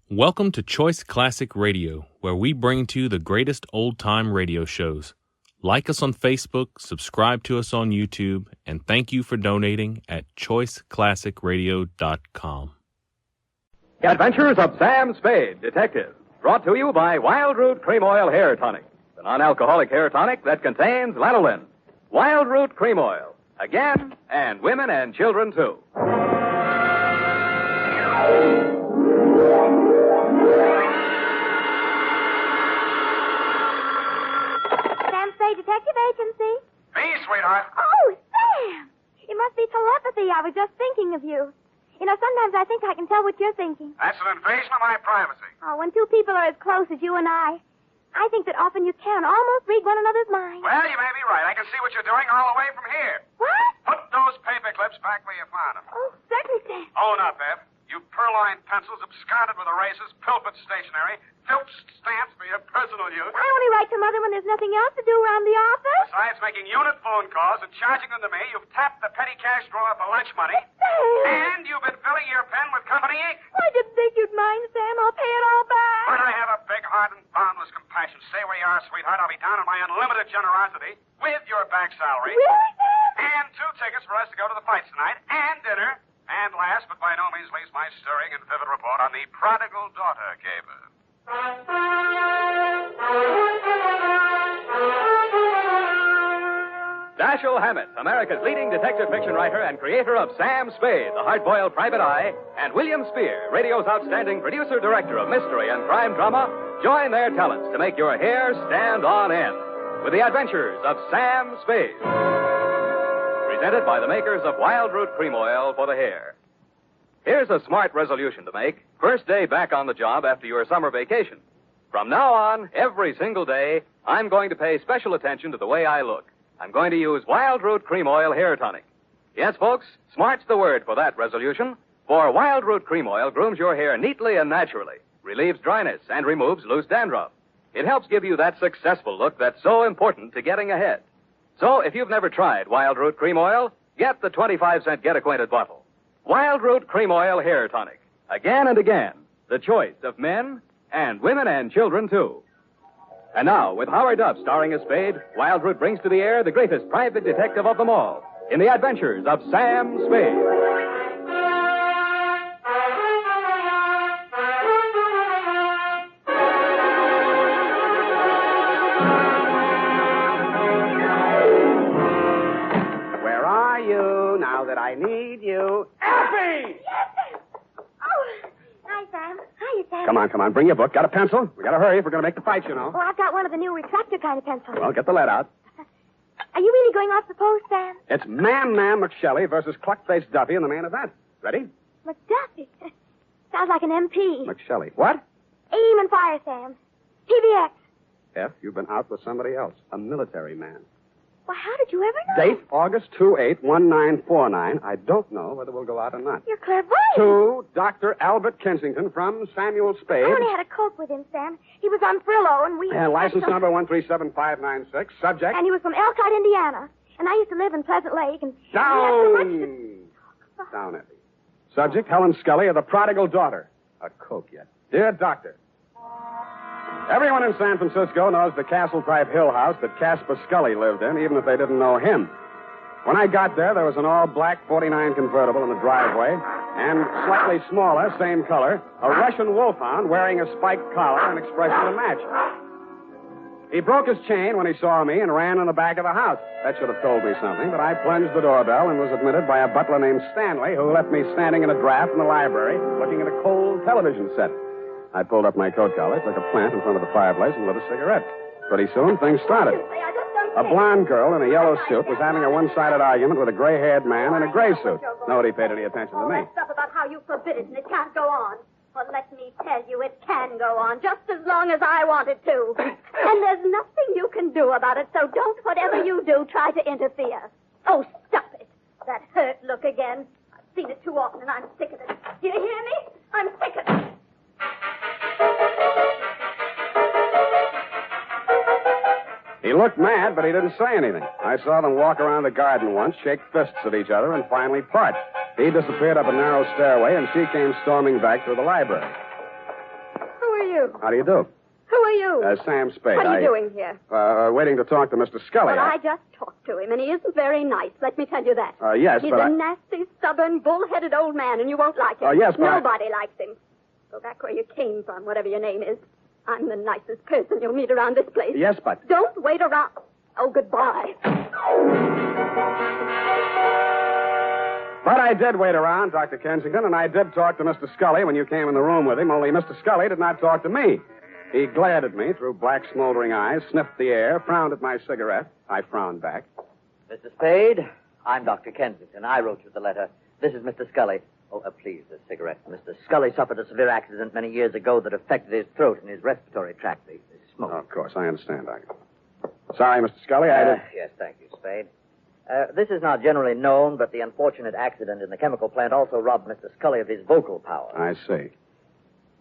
Welcome to Choice Classic Radio, where we bring to you the greatest old-time radio shows. Like us on Facebook, subscribe to us on YouTube, and thank you for donating at choiceclassicradio.com. Adventures of Sam Spade, Detective, brought to you by Wild Root Cream Oil Hair Tonic, the non-alcoholic hair tonic that contains lanolin. Wild Root Cream Oil, again, and women and children, too. Sam Spade Detective Agency. Me, sweetheart. Oh, Sam! It must be telepathy. I was just thinking of you. You know, sometimes I think I can tell what you're thinking. That's an invasion of my privacy. Oh, when two people are as close as you and I think that often you can almost read one another's minds. Well, you may be right. I can see what you're doing all the way from here. What? Put those paper clips back where you found them. Oh, certainly, Sam. Own up, Eb. You purloined pencils, absconded with erasers, pilfered stationery, filched stamps for your personal use. I only write to Mother when there's nothing else to do around the office. Besides making unit phone calls and charging them to me, you've tapped the petty cash drawer for lunch money. Sam! And you've been filling your pen with company ink. I didn't think you'd mind, Sam. I'll pay it all back. But I have a big heart and boundless compassion. Stay where you are, sweetheart. I'll be down on my unlimited generosity with your back salary. Really, Sam? And 2 tickets for us to go to the fights tonight, and dinner, and last but by no means least, my stirring and vivid report on the Prodigal Daughter caper. Dashiell Hammett, America's leading detective fiction writer and creator of Sam Spade, the hard-boiled private eye, and William Spear, radio's outstanding producer-director of mystery and crime drama, join their talents to make your hair stand on end with the adventures of Sam Spade. Presented by the makers of Wild Root Cream Oil for the hair. Here's a smart resolution to make. First day back on the job after your summer vacation. From now on, every single day, I'm going to pay special attention to the way I look. I'm going to use Wild Root Cream Oil Hair Tonic. Yes, folks, smart's the word for that resolution. For Wild Root Cream Oil grooms your hair neatly and naturally, relieves dryness, and removes loose dandruff. It helps give you that successful look that's so important to getting ahead. So, if you've never tried Wild Root Cream Oil, get the 25-cent get-acquainted bottle. Wild Root Cream Oil Hair Tonic. Again and again, the choice of men and women and children, too. And now, with Howard Duff starring as Spade, Wild Root brings to the air the greatest private detective of them all in the adventures of Sam Spade. Where are you now that I need you? Effie! Yes, Sam. Oh, hi, Sam. Hiya, Sam. Come on. Bring your book. Got a pencil? We gotta hurry if we're gonna make the fight, you know. Oh, I've got one of the new retractor kind of pencils. Well, get the lead out. Are you really going off the post, Sam? It's Man McShelly versus Cluck-Faced Duffy in the main event. Ready? McDuffie. Sounds like an MP. McShelly. What? Aim and fire, Sam. PBX. F, you've been out with somebody else. A military man. Well, how did you ever know? Date, August 28-1949. I don't know whether we'll go out or not. You're clairvoyant. To Dr. Albert Kensington from Samuel Spade. I only had a coke with him, Sam. He was on Frillo, and we... License number 137596. Subject. And he was from Elkhart, Indiana. And I used to live in Pleasant Lake, and... Down! Down, Effie. Subject, Helen Scully of the Prodigal Daughter. A coke yet. Dear Doctor, everyone in San Francisco knows the castle-type hill house that Casper Scully lived in, even if they didn't know him. When I got there was an all-black 49 convertible in the driveway, and slightly smaller, same color, a Russian wolfhound wearing a spiked collar and expression to match. He broke his chain when he saw me and ran in the back of the house. That should have told me something, but I plunged the doorbell and was admitted by a butler named Stanley, who left me standing in a draft in the library, looking at a cold television set. I pulled up my coat collar, took a plant in front of the fireplace, and lit a cigarette. Pretty soon, things started. A blonde girl in a yellow suit was having a one-sided argument with a gray-haired man in a gray suit. Nobody paid any attention to me. All that stuff about how you forbid it and it can't go on. Well, let me tell you, it can go on just as long as I want it to. And there's nothing you can do about it, so don't, whatever you do, try to interfere. Oh, stop it. That hurt look again. I've seen it too often, and I'm sick of it. Do you hear me? I'm sick of it. He looked mad, but he didn't say anything. I saw them walk around the garden once, shake fists at each other, and finally part. He disappeared up a narrow stairway, and she came storming back through the library. are you? How do you do? Who are you? Sam Spade. What are you doing here? Waiting to talk to Mr. Scully. Well, I just talked to him, and he isn't very nice. Let me tell you that. Yes, He's but a nasty, stubborn, bull-headed old man, and you won't like him. Yes, but Nobody likes him. Go back where you came from, whatever your name is. I'm the nicest person you'll meet around this place. Yes, but... Don't wait around. Oh, goodbye. But I did wait around, Dr. Kensington, and I did talk to Mr. Scully when you came in the room with him, only Mr. Scully did not talk to me. He glared at me through black, smoldering eyes, sniffed the air, frowned at my cigarette. I frowned back. Mr. Spade, I'm Dr. Kensington. I wrote you the letter. This is Mr. Scully. Oh, please, the cigarette. Mr. Scully suffered a severe accident many years ago that affected his throat and his respiratory tract. The smoke. Oh, of course, I understand, Doctor. Sorry, Mr. Scully, Yes, thank you, Spade. This is not generally known, but the unfortunate accident in the chemical plant also robbed Mr. Scully of his vocal power. I see.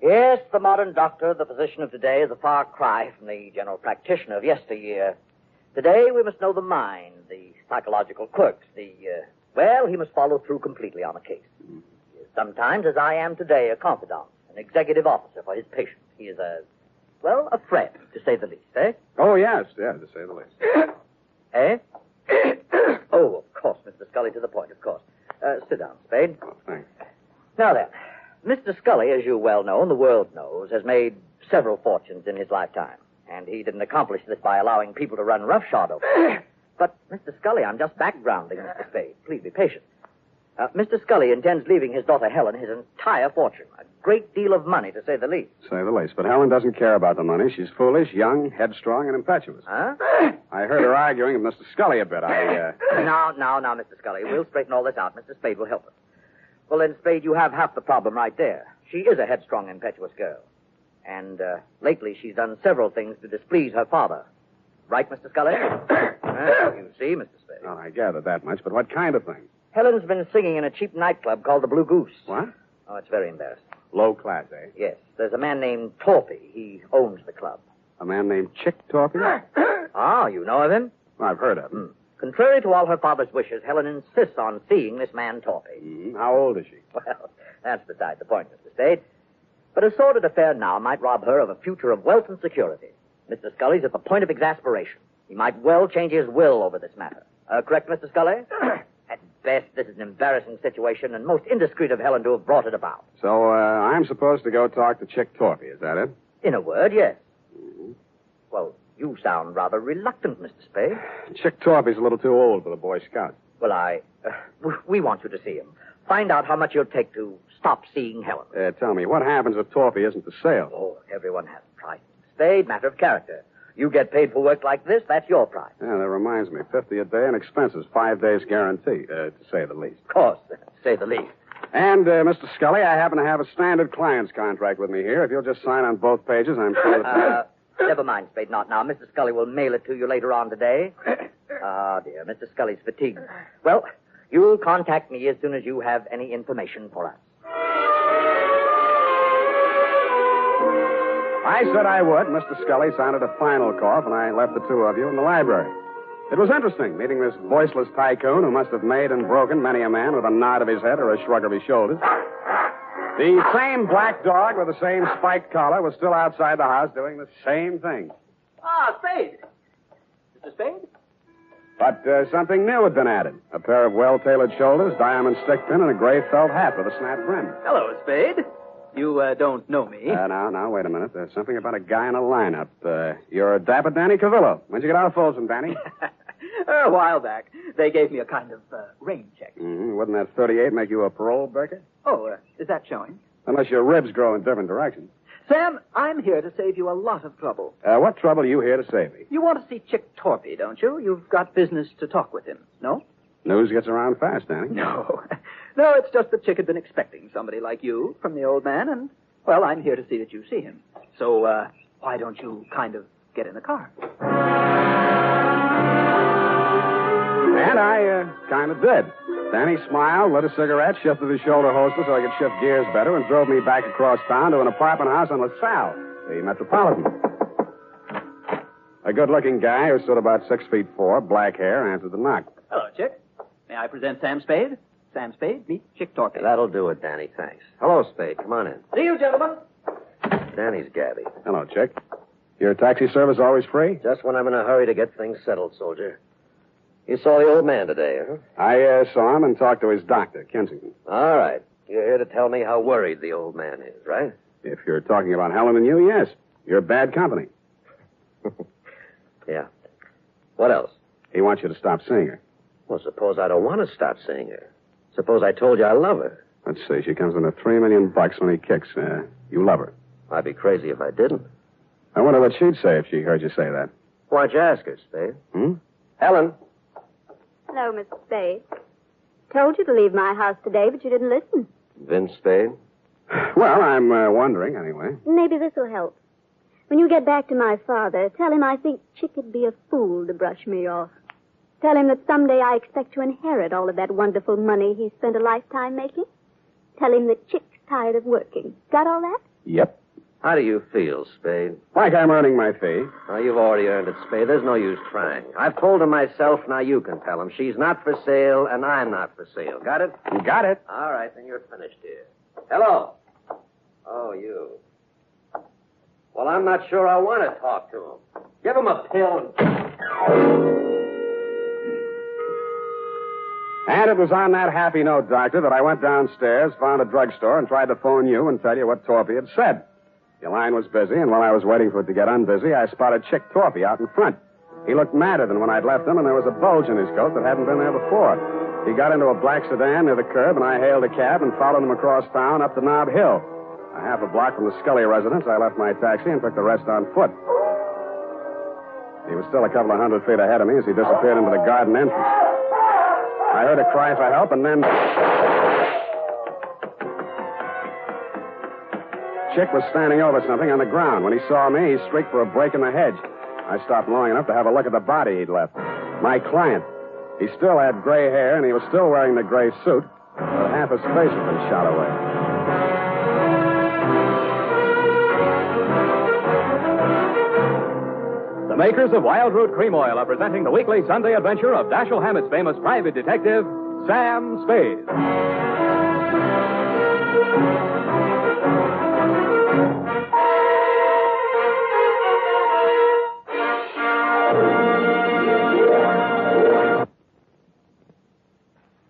Yes, the modern doctor, the physician of today, is a far cry from the general practitioner of yesteryear. Today, we must know the mind, the psychological quirks, well, he must follow through completely on a case. He is sometimes, as I am today, a confidant, an executive officer for his patient. He is a friend, to say the least, eh? Oh, yes, to say the least. Eh? Oh, of course, Mr. Scully, to the point, of course. Sit down, Spade. Oh, thanks. Now then, Mr. Scully, as you well know, and the world knows, has made several fortunes in his lifetime. And he didn't accomplish this by allowing people to run roughshod over him. But, Mr. Scully, I'm just backgrounding Mr. Spade. Please be patient. Mr. Scully intends leaving his daughter Helen his entire fortune. A great deal of money, to say the least. Say the least. But Helen doesn't care about the money. She's foolish, young, headstrong, and impetuous. Huh? I heard her arguing with Mr. Scully a bit. Now, Mr. Scully. We'll straighten all this out. Mr. Spade will help us. Well, then, Spade, you have half the problem right there. She is a headstrong, impetuous girl. And lately she's done several things to displease her father. Right, Mr. Scully? You see, Mr. Spade. Oh, I gathered that much, but what kind of thing? Helen's been singing in a cheap nightclub called the Blue Goose. What? Oh, it's very embarrassing. Low class, eh? Yes. There's a man named Torpy. He owns the club. A man named Chick Torpy? Ah, you know of him? I've heard of him. Contrary to all her father's wishes, Helen insists on seeing this man Torpy. Mm-hmm. How old is she? Well, that's beside the point, Mr. Spade. But a sordid affair now might rob her of a future of wealth and security. Mr. Scully's at the point of exasperation. He might well change his will over this matter. Correct, Mr. Scully? At best, this is an embarrassing situation, and most indiscreet of Helen to have brought it about. So, I'm supposed to go talk to Chick Torpy, is that it? In a word, yes. Mm-hmm. Well, you sound rather reluctant, Mr. Spade. Chick Torpy's a little too old for the Boy Scouts. Well, we want you to see him. Find out how much it'll take to stop seeing Helen. Tell me, what happens if Torpy isn't for sale? Oh, everyone has a price. Spade, matter of character. You get paid for work like this, that's your price. Yeah, that reminds me. 50 a day and expenses. 5 days guarantee, to say the least. Of course, to say the least. And, Mr. Scully, I happen to have a standard client's contract with me here. If you'll just sign on both pages, I'm sure that... Never mind, Spade, not now. Mr. Scully will mail it to you later on today. Ah, dear, Mr. Scully's fatigued. Well, you'll contact me as soon as you have any information for us. I said I would. Mr. Scully sounded a final cough, and I left the two of you in the library. It was interesting, meeting this voiceless tycoon who must have made and broken many a man with a nod of his head or a shrug of his shoulders. The same black dog with the same spiked collar was still outside the house doing the same thing. Ah, Spade. Mr. Spade? But something new had been added. A pair of well-tailored shoulders, diamond stick pin, and a gray felt hat with a snap brim. Hello, Spade. You don't know me. Now, wait a minute. There's something about a guy in a lineup. You're Dapper Danny Cavillo. When'd you get out of Folsom, Danny? A while back. They gave me a kind of rain check. Mm-hmm. Wouldn't that 38 make you a parole breaker? Oh, is that showing? Unless your ribs grow in different directions. Sam, I'm here to save you a lot of trouble. What trouble are you here to save me? You want to see Chick Torpy, don't you? You've got business to talk with him, no? News gets around fast, Danny. No. No, it's just that Chick had been expecting somebody like you from the old man, and, well, I'm here to see that you see him. So, why don't you kind of get in the car? And I kind of did. Danny smiled, lit a cigarette, shifted his shoulder holster so I could shift gears better, and drove me back across town to an apartment house on LaSalle, the Metropolitan. A good-looking guy who stood about 6'4", black hair, answered the knock. Hello, Chick. May I present Sam Spade? Sam Spade, meet Chick Torpy. That'll do it, Danny, thanks. Hello, Spade. Come on in. See you, gentlemen. Danny's Gabby. Hello, Chick. Your taxi service always free? Just when I'm in a hurry to get things settled, soldier. You saw the old man today, huh? I saw him and talked to his doctor, Kensington. All right. You're here to tell me how worried the old man is, right? If you're talking about Helen and you, yes. You're bad company. Yeah. What else? He wants you to stop seeing her. Well, suppose I don't want to stop seeing her. Suppose I told you I love her. Let's see. She comes into $3 million when he kicks. You love her. I'd be crazy if I didn't. I wonder what she'd say if she heard you say that. Why don't you ask her, Spade? Helen. Hello, Mr. Spade. Told you to leave my house today, but you didn't listen. Vince Spade? Well, I'm wondering, anyway. Maybe this will help. When you get back to my father, tell him I think Chick would be a fool to brush me off. Tell him that someday I expect to inherit all of that wonderful money he spent a lifetime making. Tell him that Chick's tired of working. Got all that? Yep. How do you feel, Spade? Like I'm earning my fee. Well, you've already earned it, Spade. There's no use trying. I've told her myself, now you can tell him. She's not for sale, and I'm not for sale. Got it? You got it. All right, then you're finished here. Hello. Oh, you. Well, I'm not sure I want to talk to him. Give him a pill And it was on that happy note, Doctor, that I went downstairs, found a drugstore, and tried to phone you and tell you what Torpy had said. Your line was busy, and while I was waiting for it to get unbusy, I spotted Chick Torpy out in front. He looked madder than when I'd left him, and there was a bulge in his coat that hadn't been there before. He got into a black sedan near the curb, and I hailed a cab and followed him across town up to Nob Hill. A half a block from the Scully residence, I left my taxi and took the rest on foot. He was still a couple of 100 feet ahead of me as he disappeared into the garden entrance. I heard a cry for help, and then Chick was standing over something on the ground. When he saw me, he shrieked for a break in the hedge. I stopped long enough to have a look at the body he'd left. My client. He still had gray hair, and he was still wearing the gray suit, but half his face had been shot away. The makers of Wild Root Cream Oil are presenting the weekly Sunday adventure of Dashiell Hammett's famous private detective, Sam Spade.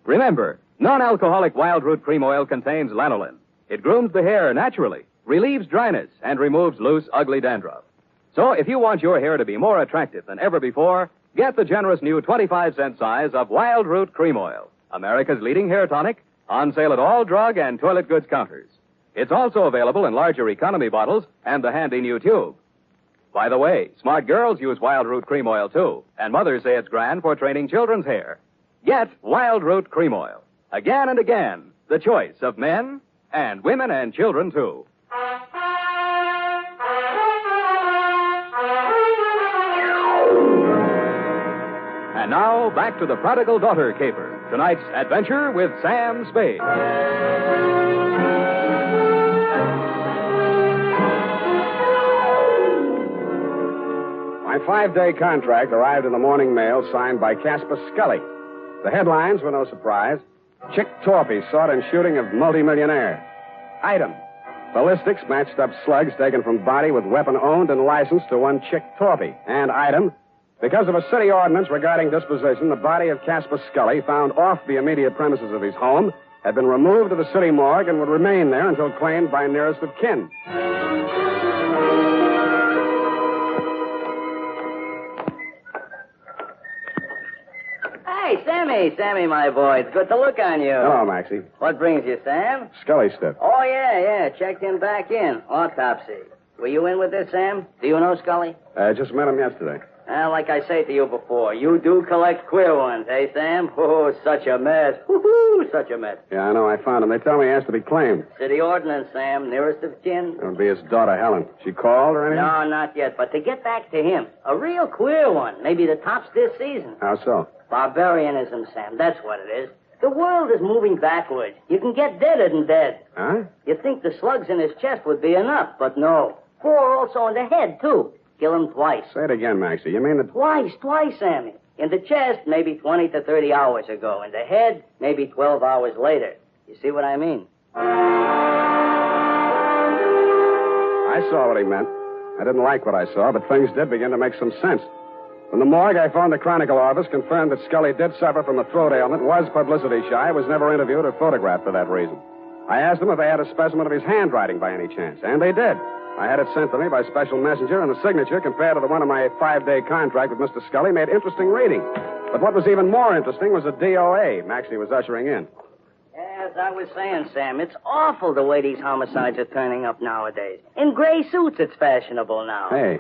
Remember, non-alcoholic Wild Root Cream Oil contains lanolin. It grooms the hair naturally, relieves dryness, and removes loose, ugly dandruff. So if you want your hair to be more attractive than ever before, get the generous new 25-cent size of Wild Root Cream Oil, America's leading hair tonic, on sale at all drug and toilet goods counters. It's also available in larger economy bottles and the handy new tube. By the way, smart girls use Wild Root Cream Oil, too, and mothers say it's grand for training children's hair. Get Wild Root Cream Oil. Again and again, the choice of men and women and children, too. And now, back to the Prodigal Daughter caper. Tonight's adventure with Sam Spade. My 5-day contract arrived in the morning mail signed by Casper Scully. The headlines were no surprise. Chick Torpy sought in shooting of multimillionaire. Item: ballistics matched up slugs taken from body with weapon owned and licensed to one Chick Torpy. And item: because of a city ordinance regarding disposition, the body of Casper Scully, found off the immediate premises of his home, had been removed to the city morgue and would remain there until claimed by nearest of kin. Hey, Sammy, my boy. It's good to look on you. Hello, Maxie. What brings you, Sam? Scully stiff. Oh, yeah. Checked him back in. Autopsy. Were you in with this, Sam? Do you know Scully? Just met him yesterday. Like I say to you before, you do collect queer ones, eh, Sam? Oh, such a mess. Woo-hoo, such a mess. Yeah, I know. I found him. They tell me he has to be claimed. City ordinance, Sam. Nearest of kin. It would be his daughter, Helen. She called or anything? No, not yet. But to get back to him, a real queer one. Maybe the tops this season. How so? Barbarianism, Sam. That's what it is. The world is moving backwards. You can get deader than dead. Huh? You'd think the slugs in his chest would be enough, but no. 4 also in the head, too. Kill him twice. Say it again, Maxie. You mean that... Twice, Sammy. In the chest, maybe 20 to 30 hours ago. In the head, maybe 12 hours later. You see what I mean? I I saw what he meant. I didn't like what I saw, but things did begin to make some sense. From the morgue, I phoned the Chronicle office, confirmed that Scully did suffer from a throat ailment, was publicity shy, was never interviewed or photographed for that reason. I asked them if they had a specimen of his handwriting by any chance, and they did. I had it sent to me by special messenger, and the signature, compared to the one of my 5-day contract with Mr. Scully, made interesting reading. But what was even more interesting was a DOA Maxie was ushering in. As I was saying, Sam, it's awful the way these homicides are turning up nowadays. In gray suits, it's fashionable now. Hey.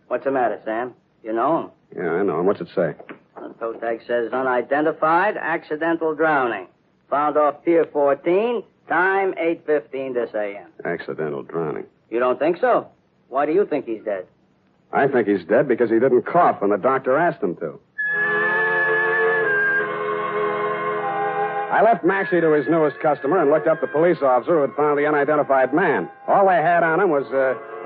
What's the matter, Sam? You know him? Yeah, I know him. What's it say? The tow tag says unidentified, accidental drowning. Found off Pier 14, time 8:15 this a.m. Accidental drowning. You don't think so? Why do you think he's dead? I think he's dead because he didn't cough when the doctor asked him to. I left Maxie to his newest customer and looked up the police officer who had found the unidentified man. All they had on him was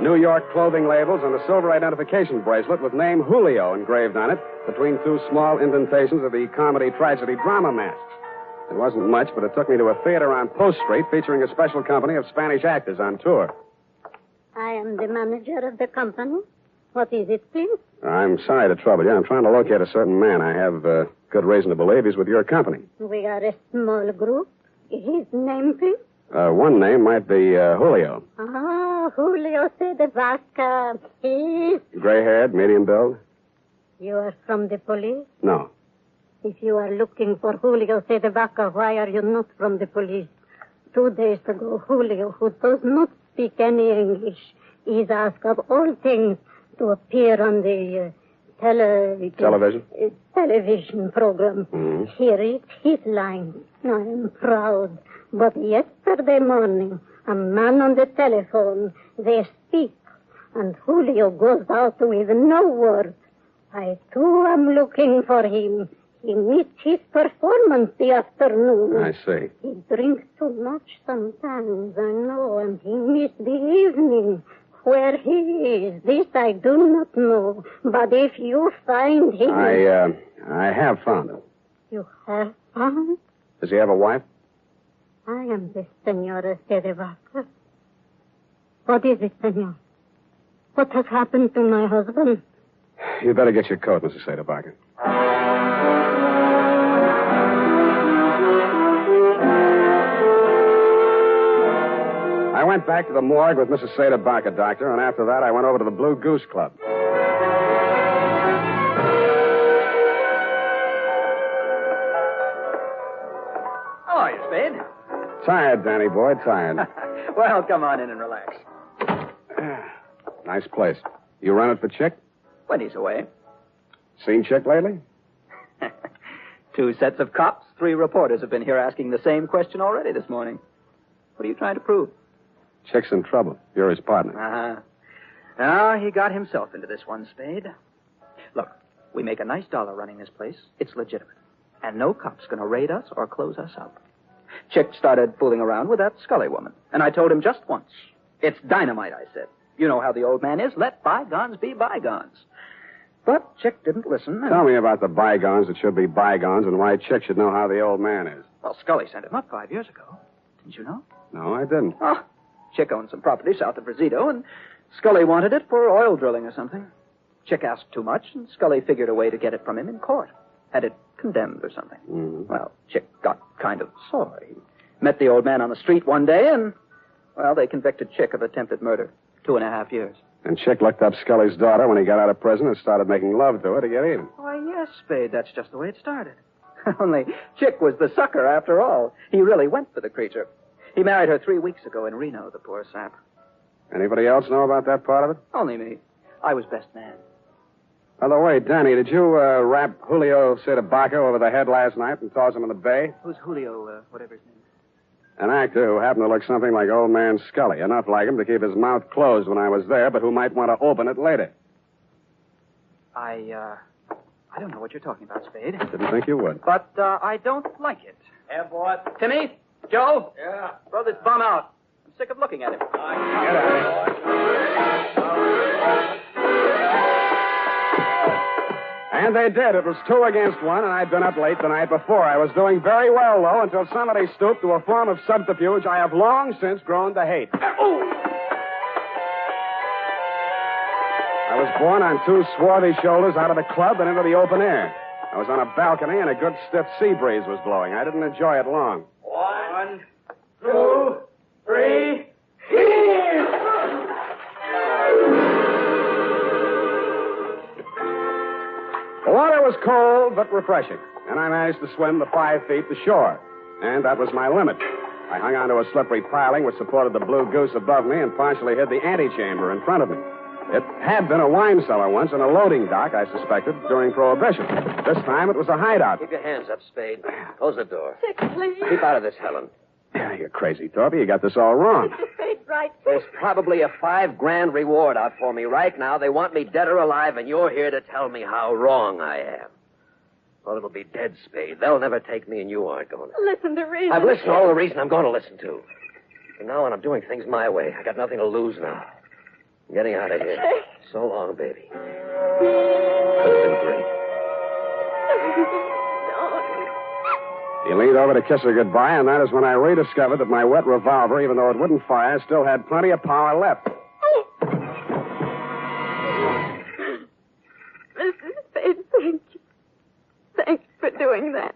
New York clothing labels and a silver identification bracelet with name Julio engraved on it between two small indentations of the comedy, tragedy, drama masks. It wasn't much, but it took me to a theater on Post Street featuring a special company of Spanish actors on tour. I am the manager of the company. What is it, please? I'm sorry to trouble you. I'm trying to locate a certain man. I have good reason to believe he's with your company. We are a small group. His name, please? One name might be Julio. Ah, Julio C. de Vaca. He's... Gray-haired, medium build? You are from the police? No. If you are looking for Julio C. de Vaca, why are you not from the police? 2 days ago, Julio, who does not speak any English, is asked of all things to appear on the television program. Mm-hmm. He reads his lines. I am proud. But yesterday morning, a man on the telephone, they speak, and Julio goes out with no word. I, too, am looking for him. He missed his performance the afternoon. I see. He drinks too much sometimes, I know, and he missed the evening. Where he is, this I do not know. But if you find him... I have found him. You have found? Does he have a wife? I am the Senora Cedevaca. What is it, senor? What has happened to my husband? You'd better get your coat, Mrs. Cedevaca. I went back to the morgue with Mrs. Cedevaca, doctor, and after that I went over to the Blue Goose Club. How are you, Spade? Tired, Danny boy, tired. Well, come on in and relax. Nice place. You run it for Chick? When he's away. Seen Chick lately? 2 sets of cops, 3 reporters have been here asking the same question already this morning. What are you trying to prove? Chick's in trouble. You're his partner. Uh-huh. Now, he got himself into this one, Spade. Look, we make a nice dollar running this place. It's legitimate. And no cop's going to raid us or close us up. Chick started fooling around with that Scully woman. And I told him just once. It's dynamite, I said. You know how the old man is. Let bygones be bygones. But Chick didn't listen. Tell me about the bygones that should be bygones and why Chick should know how the old man is. Well, Scully sent him up 5 years ago. Didn't you know? No, I didn't. Oh, Chick owned some property south of Rosito, and Scully wanted it for oil drilling or something. Chick asked too much, and Scully figured a way to get it from him in court. Had it condemned or something. Mm-hmm. Well, Chick got kind of sore. He met the old man on the street one day, and, well, they convicted Chick of attempted murder. 2.5 years. And Chick looked up Scully's daughter when he got out of prison and started making love to her to get even. Why, yes, Spade, that's just the way it started. Only Chick was the sucker after all. He really went for the creature. He married her 3 weeks ago in Reno, the poor sap. Anybody else know about that part of it? Only me. I was best man. By the way, Danny, did you rap Julio Cedevaca over the head last night and toss him in the bay? Who's Julio, whatever his name is? An actor who happened to look something like old man Scully. Enough like him to keep his mouth closed when I was there, but who might want to open it later. I don't know what you're talking about, Spade. Didn't think you would. But I don't like it. Yeah, boy. Timmy? Joe? Yeah. Throw this bum out. I'm sick of looking at him. Get out of here. And they did. It was 2 against 1, and I'd been up late the night before. I was doing very well, though, until somebody stooped to a form of subterfuge I have long since grown to hate. I was born on two swarthy shoulders out of the club and into the open air. I was on a balcony and a good stiff sea breeze was blowing. I didn't enjoy it long. 1, 2, 3, here! The water was cold but refreshing, and I managed to swim the 5 feet to shore. And that was my limit. I hung onto a slippery piling which supported the Blue Goose above me and partially hid the antechamber in front of me. It had been a wine cellar once and a loading dock, I suspected, during Prohibition. This time it was a hideout. Keep your hands up, Spade. Close the door. Chick, please. Keep out of this, Helen. Yeah, you're crazy, Torpy. You got this all wrong. Mr. Spade's right. There's probably a $5,000 reward out for me right now. They want me dead or alive, and you're here to tell me how wrong I am. Well, it'll be dead, Spade. They'll never take me, and you aren't going to. Listen to reason. I've listened to all the reason I'm going to listen to. From now on, I'm doing things my way. I got nothing to lose now. I'm getting out of here. So long, baby. Could have been great. He leaned over to kiss her goodbye, and that is when I rediscovered that my wet revolver, even though it wouldn't fire, still had plenty of power left. Mr. Spade, thank you. Thanks for doing that.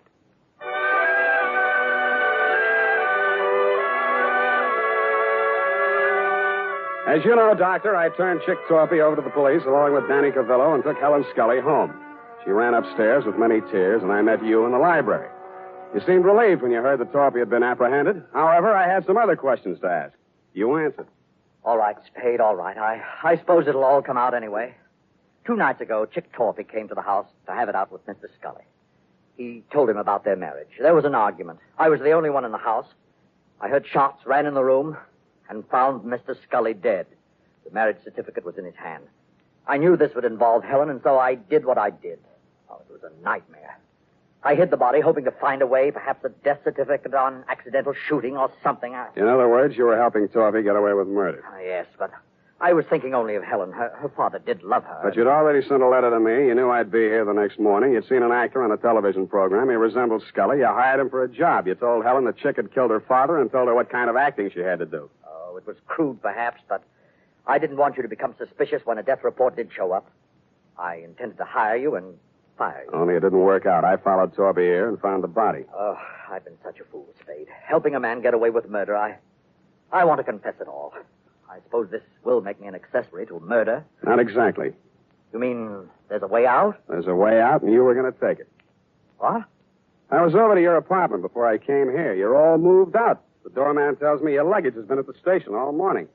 As you know, Doctor, I turned Chick Torpy over to the police along with Danny Cavillo and took Helen Scully home. She ran upstairs with many tears, and I met you in the library. You seemed relieved when you heard that Torpy had been apprehended. However, I had some other questions to ask. You answered. All right, Spade, all right. I suppose it'll all come out anyway. 2 nights ago, Chick Torpy came to the house to have it out with Mr. Scully. He told him about their marriage. There was an argument. I was the only one in the house. I heard shots, ran in the room, and found Mr. Scully dead. The marriage certificate was in his hand. I knew this would involve Helen, and so I did what I did. Oh, it was a nightmare. I hid the body, hoping to find a way, perhaps a death certificate on accidental shooting or something. In other words, you were helping Torpy get away with murder. Yes, but I was thinking only of Helen. Her father did love her. But you'd already sent a letter to me. You knew I'd be here the next morning. You'd seen an actor on a television program. He resembled Scully. You hired him for a job. You told Helen that Chick had killed her father and told her what kind of acting she had to do. Oh, it was crude, perhaps, but I didn't want you to become suspicious when a death report did show up. I intended to hire you and fire you. Only it didn't work out. I followed Torpy here and found the body. Oh, I've been such a fool, Spade. Helping a man get away with murder, I want to confess it all. I suppose this will make me an accessory to murder. Not exactly. You mean there's a way out? There's a way out, and you were going to take it. What? I was over to your apartment before I came here. You're all moved out. The doorman tells me your luggage has been at the station all morning.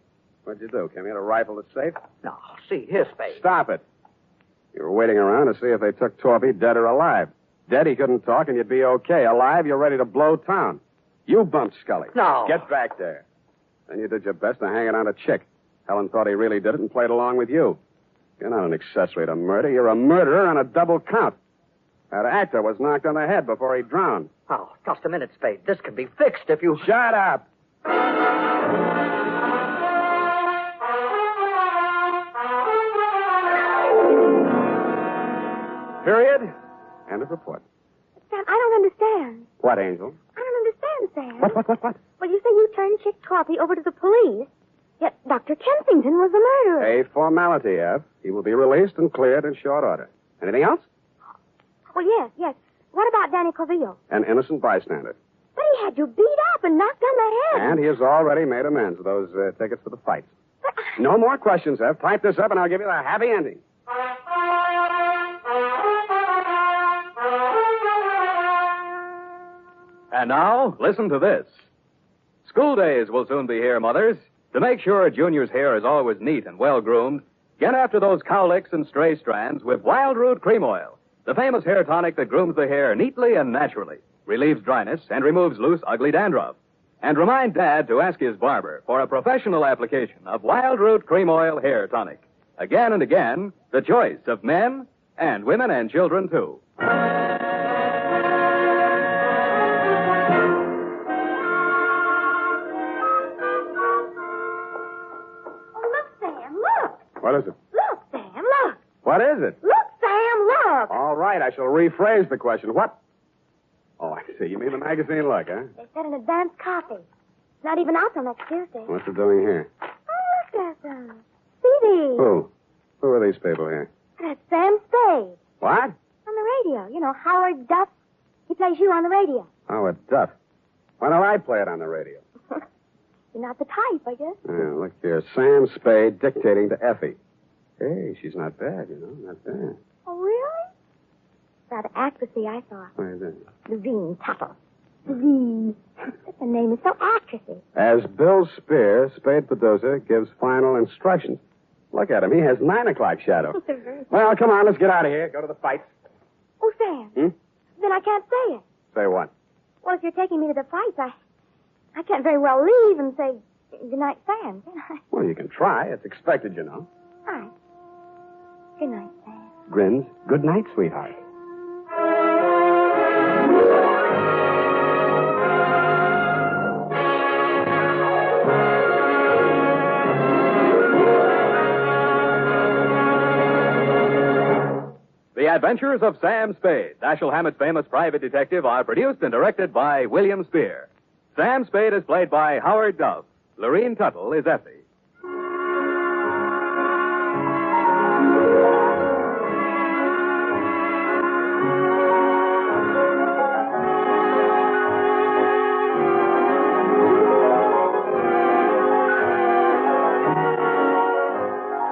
What'd you do? Came here to rifle the safe? No, see, here, Spade. Stop it. You were waiting around to see if they took Torpy dead or alive. Dead, he couldn't talk, and you'd be okay. Alive, you're ready to blow town. You bumped Scully. No. Get back there. Then you did your best to hang it on a chick. Helen thought he really did it and played along with you. You're not an accessory to murder. You're a murderer on a double count. That actor was knocked on the head before he drowned. Oh, just a minute, Spade. This can be fixed if you... Shut up! Period. End of report. Sam, I don't understand. What, Angel? I don't understand, Sam. What? Well, you say you turned Chick Torpy over to the police, yet Dr. Kensington was the murderer. A formality, F. He will be released and cleared in short order. Anything else? Well, yes. What about Danny Cavillo? An innocent bystander. But he had you beat up and knocked on the head. And he has already made amends with those tickets for the fights. No more questions, F. Type this up and I'll give you the happy ending. And now, listen to this. School days will soon be here, mothers. To make sure Junior's hair is always neat and well-groomed, get after those cowlicks and stray strands with Wild Root Cream Oil, the famous hair tonic that grooms the hair neatly and naturally, relieves dryness, and removes loose, ugly dandruff. And remind Dad to ask his barber for a professional application of Wild Root Cream Oil Hair Tonic. Again and again, the choice of men and women and children, too. What is it? Look, Sam, look. What is it? Look, Sam, look. All right, I shall rephrase the question. What? Oh, I see. You mean the magazine Look, huh? They said an advance copy. It's not even out till next Tuesday. What's it doing here? Oh, look at them. See these. Who are police people here. That's Sam Spade. What? On the radio. You know, Howard Duff. He plays you on the radio. Howard Duff. Why don't I play it on the radio? You're not the type, I guess. Yeah, look here. Sam Spade dictating to Effie. Hey, she's not bad, you know. Not bad. Oh, really? Rather actressy, I thought. What is that? Levine Tuttle. Levine. The name is so actressy. As Bill Spear, Spade producer, gives final instructions. Look at him. He has 9 o'clock shadow. Well, come on. Let's get out of here. Go to the fights. Oh, Sam. Then I can't say it. Say what? Well, if you're taking me to the fights, I can't very well leave and say goodnight, Sam, can I? Well, you can try. It's expected, you know. All right. Good night, Sam. Grins. Good night, sweetheart. The Adventures of Sam Spade, Dashiell Hammett's famous private detective, are produced and directed by William Spear. Sam Spade is played by Howard Duff. Lorene Tuttle is Effie.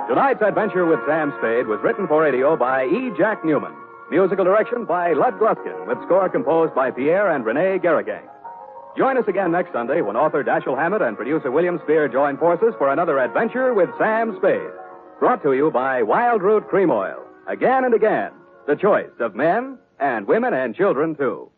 Tonight's adventure with Sam Spade was written for radio by E. Jack Newman. Musical direction by Lud Gluskin, with score composed by Pierre and Renee Garrigang. Join us again next Sunday when author Dashiell Hammett and producer William Spear join forces for another adventure with Sam Spade. Brought to you by Wild Root Cream Oil. Again and again, the choice of men and women and children, too.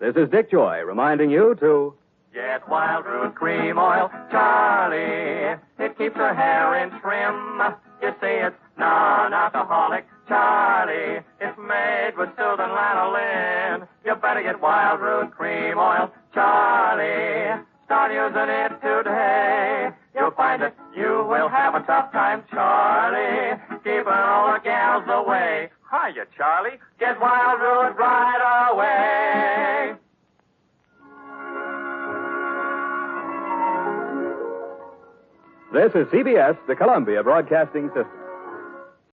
This is Dick Joy reminding you to get Wild Root Cream Oil, Charlie. It keeps your hair in trim. You see, it's non-alcoholic, Charlie. It's made with soothing lanolin. You better get Wild Root Cream Oil, Charlie. Start using it today. You'll find that you will have a tough time, Charlie, keeping all the gals away. Hiya, Charlie. Get Wild Root right away. This is CBS, the Columbia Broadcasting System.